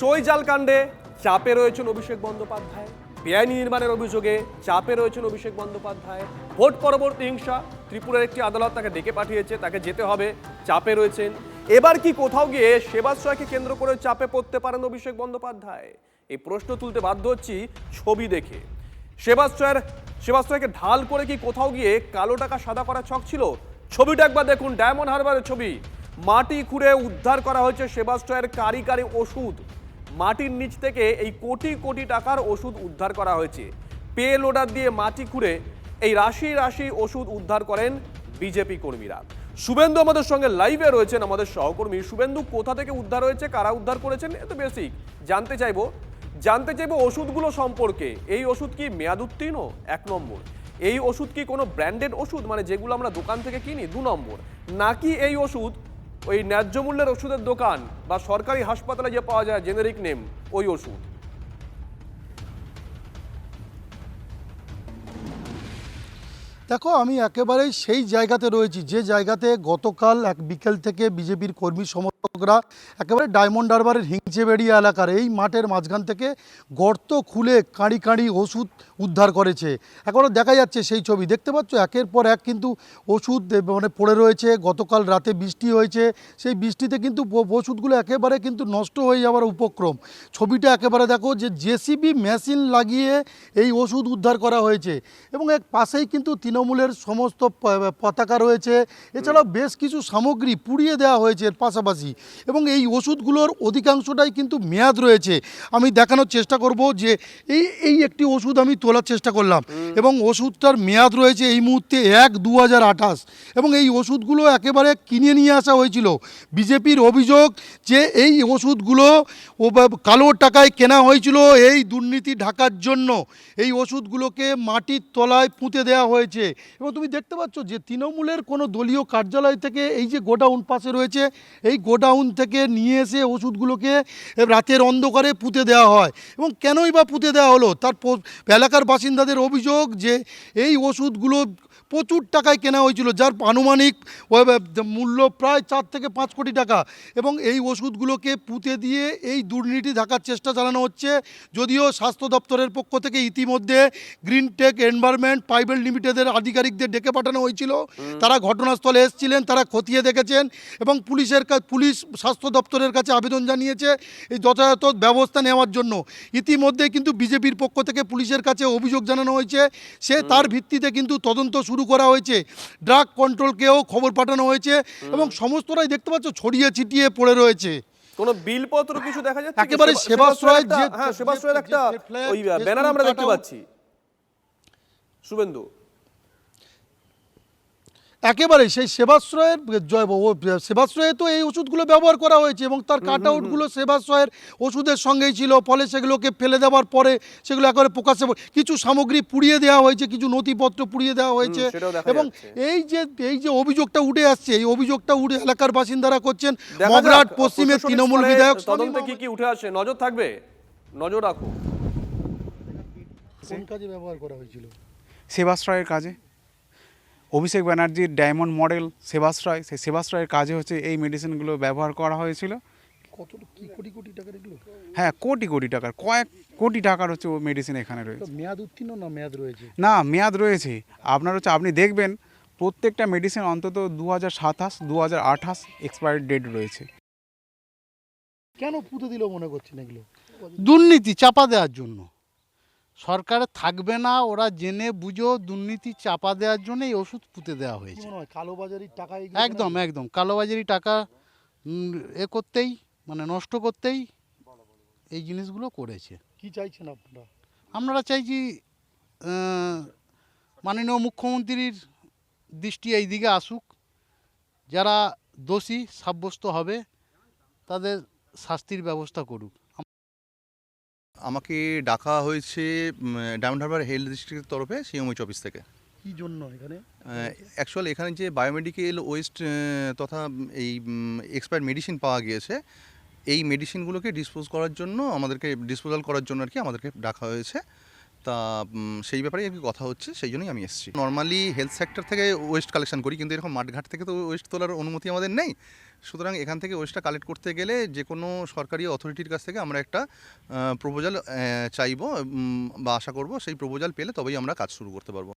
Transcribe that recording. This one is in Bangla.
সইজাল কাণ্ডে চাপে রয়েছেন অভিষেক বন্দ্যোপাধ্যায়, বেআইনি নির্মাণের অভিযোগে চাপে রয়েছেন অভিষেক বন্দ্যোপাধ্যায়। ভোট পরবর্তী হিংসা, ত্রিপুরার একটি আদালত তাকে ডেকে পাঠিয়েছে, তাকে যেতে হবে, চাপে রয়েছেন। এবার কি কোথাও গিয়ে সেবাশ্রয়কে কেন্দ্র করে চাপে পড়তে পারেন অভিষেক বন্দ্যোপাধ্যায়? এই প্রশ্ন তুলতে বাধ্য হচ্ছি ছবি দেখে। সেবাশ্রয়কে ঢাল করে কি কোথাও গিয়ে কালো টাকা সাদা করা ছক ছিল? ছবিটা একবার দেখুন, ডায়মন্ড হারবারের ছবি। মাটি খুঁড়ে উদ্ধার করা হয়েছে সেবাশ্রয়ের কারি কারি ওষুধ। মাটির নিচ থেকে এই কোটি কোটি টাকার ওষুধ উদ্ধার করা হয়েছে। পে লোডার দিয়ে মাটি খুঁড়ে এই রাশি রাশি ওষুধ উদ্ধার করেন বিজেপি কর্মীরা। শুভেন্দু আমাদের সঙ্গে লাইভে রয়েছেন, আমাদের সহকর্মী। শুভেন্দু, কোথা থেকে উদ্ধার হয়েছে, কারা উদ্ধার করেছেন, এ তো বেসিক জানতে চাইবো ওষুধগুলো সম্পর্কে। এই ওষুধ কি মেয়াদ উত্তীর্ণ? 1 নম্বর। এই ওষুধ কি কোনো ব্র্যান্ডেড ওষুধ, মানে যেগুলো আমরা দোকান থেকে কিনি? 2 নম্বর। নাকি এই ওষুধ ওই ন্যায্য মূল্যের ওষুধের দোকান বা সরকারি হাসপাতালে যে পাওয়া যায় জেনেরিক নেম ওই ওষুধ? দেখো, আমি একেবারেই সেই জায়গাতে রয়েছি যে জায়গাতে গতকাল এক বিকেল থেকে বিজেপির কর্মী সমর্থকরা একেবারে ডায়মন্ড হারবারের হিংচেবেড়িয়া এলাকার এই মাঠের মাঝখান থেকে গর্ত খুলে কাঁড়ি কাঁড়ি ওষুধ উদ্ধার করেছে। এখনও দেখা যাচ্ছে সেই ছবি, দেখতে পাচ্ছ একের পর এক কিন্তু ওষুধ মানে পড়ে রয়েছে। গতকাল রাতে বৃষ্টি হয়েছে, সেই বৃষ্টিতে কিন্তু ওষুধগুলো একেবারে কিন্তু নষ্ট হয়ে যাওয়ার উপক্রম। ছবিটা একেবারে দেখো, যে জেসিবি মেশিন লাগিয়ে এই ওষুধ উদ্ধার করা হয়েছে এবং এক পাশেই কিন্তু তৃণমূলের সমস্ত পতাকা রয়েছে। এছাড়াও বেশ কিছু সামগ্রী পুড়িয়ে দেওয়া হয়েছে এর পাশাপাশি, এবং এই ওষুধগুলোর অধিকাংশটাই কিন্তু মেয়াদ রয়েছে। আমি দেখানোর চেষ্টা করব যে এই একটি ওষুধ আমি তোলার চেষ্টা করলাম এবং ওষুধটার মেয়াদ রয়েছে এই মুহূর্তে 1/2028 এবং এই ওষুধগুলো একেবারে কিনে নিয়ে আসা হয়েছিল। বিজেপির অভিযোগ যে এই ওষুধগুলো কালো টাকায় কেনা হয়েছিল এই দুর্নীতি ঢাকার জন্য। এই ওষুধগুলোকে মাটির তলায় পুঁতে দেওয়া হয়েছে এবং তুমি দেখতে পাচ্ছ যে তৃণমূলের কোনো দলীয় কার্যালয় থেকে এই যে গোডাউন পাশে রয়েছে, এই গোডাউন থেকে নিয়ে এসে ওষুধগুলোকে রাতের অন্ধকারে পুঁতে দেওয়া হয়। এবং কেনই বা পুঁতে দেওয়া হলো, তার এলাকার বাসিন্দাদের অভিযোগ যে এই ওষুধগুলো প্রচুর টাকায় কেনা হয়েছিল, যার আনুমানিক মূল্য প্রায় 4 থেকে 5 কোটি টাকা, এবং এই ওষুধগুলোকে পুঁতে দিয়ে এই দুর্নীতি ঢাকার চেষ্টা চালানো হচ্ছে। যদিও স্বাস্থ্য দপ্তরের পক্ষ থেকে ইতিমধ্যে গ্রিন টেক এনভায়রনমেন্ট প্রাইভেট লিমিটেডের আধিকারিকদের ডেকে পাঠানো হয়েছিল, তারা ঘটনাস্থলে এসেছিলেন, তারা খতিয়ে দেখেছেন এবং পুলিশ স্বাস্থ্য দপ্তরের কাছে আবেদন জানিয়েছে এই যথাযথ ব্যবস্থা নেওয়ার জন্য। ইতিমধ্যে কিন্তু বিজেপির পক্ষ থেকে পুলিশের কাছে অভিযোগ জানানো হয়েছে, তার ভিত্তিতে কিন্তু তদন্ত শুরু করা হয়েছে। ড্রাগ কন্ট্রোলকেও খবর পাঠানো হয়েছে এবং সমস্তটাই দেখতে পাচ্ছ ছড়িয়ে ছিটিয়ে পড়ে রয়েছে। কোন বিলপত্র কিছু দেখা যাচ্ছে? একেবারে সেবাশ্রয়ের সেবাশ্রয়ের একটা ওই ব্যানার আমরা দেখতে পাচ্ছি শুভেন্দু। একেবারে সেই সেবাশ্রয়ে তো এই ওষুধগুলো ব্যবহার করা হয়েছে এবং তার কাট আউটগুলো সেবাশ্রয়ের ওষুধের সঙ্গেই ছিল। ফলে সেগুলোকে ফেলে দেওয়ার পরে সেগুলো একেবারে প্রকাশ্যে কিছু সামগ্রী পুড়িয়ে দেওয়া হয়েছে, কিছু নথিপত্র পুড়িয়ে দেওয়া হয়েছে। এবং এই যে অভিযোগটা উঠে আসছে, এই অভিযোগটা এলাকার বাসিন্দারা করছেন। মগরাট পশ্চিমের তৃণমূল বিধায়ক তদন্তে কি উঠে আসে নজর থাকবে, নজর রাখো। কোন কাজে ব্যবহার করা হয়েছিল? সেবাশ্রয়ের কাজে। অভিষেক ব্যানার্জির ডায়মন্ড মডেল সেবাশ্রয়, সেই সেবাশ্রয়ের কাজে হচ্ছে এই মেডিসিনগুলো ব্যবহার করা হয়েছিল। কি কোটি কোটি টাকার এগুলো? হ্যাঁ, কোটি কোটি টাকার, কয়েক কোটি টাকার হচ্ছে ও মেডিসিন এখানে রয়েছে। মেয়াদ উত্তীর্ণ না মেয়াদ রয়েছে? না, মেয়াদ রয়েছে। আপনার হচ্ছে আপনি দেখবেন প্রত্যেকটা মেডিসিন অন্তত 2027, 2028 এক্সপায়ারি ডেট রয়েছে। কেন পুঁতে দিল মনে করছেন এগুলো? দুর্নীতি চাপা দেওয়ার জন্য। সরকারে থাকবে না, ওরা জেনে বুঝো দুর্নীতি চাপা দেওয়ার জন্য এই ওষুধ পুঁতে দেওয়া হয়েছে। কালোবাজারি টাকা, একদম কালোবাজারি টাকা করতেই, মানে নষ্ট করতেই এই জিনিসগুলো করেছে। কি চাইছেন আপনারা? আমরা চাইছি মাননীয় মুখ্যমন্ত্রীর দৃষ্টি এই দিকে আসুক, যারা দোষী সাব্যস্ত হবে তাদের শাস্তির ব্যবস্থা করুক। আমাকে ডাকা হয়েছে ডায়মন্ড হারবার হেলথ ডিস্ট্রিক্টের তরফে সিএমওইচ অফিস থেকে। কি জন্য এখানে? অ্যাকচুয়ালি এখানে যে বায়োমেডিক্যাল ওয়েস্ট তথা এই এক্সপায়ার্ড মেডিসিন পাওয়া গিয়েছে, এই মেডিসিনগুলোকে ডিসপোজাল করার জন্য আর কি আমাদেরকে ডাকা হয়েছে। তা সেই ব্যাপারেই আর কি কথা হচ্ছে, সেই জন্যই আমি এসেছি। নর্মালি হেলথ সেক্টর থেকে ওয়েস্ট কালেকশন করি, কিন্তু এরকম মাঠঘাট থেকে তো ওয়েস্ট তোলার অনুমতি আমাদের নেই। সুতরাং এখান থেকে ওয়েস্টটা কালেক্ট করতে গেলে যে কোনো সরকারি অথরিটির কাছ থেকে আমরা একটা প্রপোজাল চাইবো বা আশা করব, সেই প্রপোজাল পেলে তবেই আমরা কাজ শুরু করতে পারবো।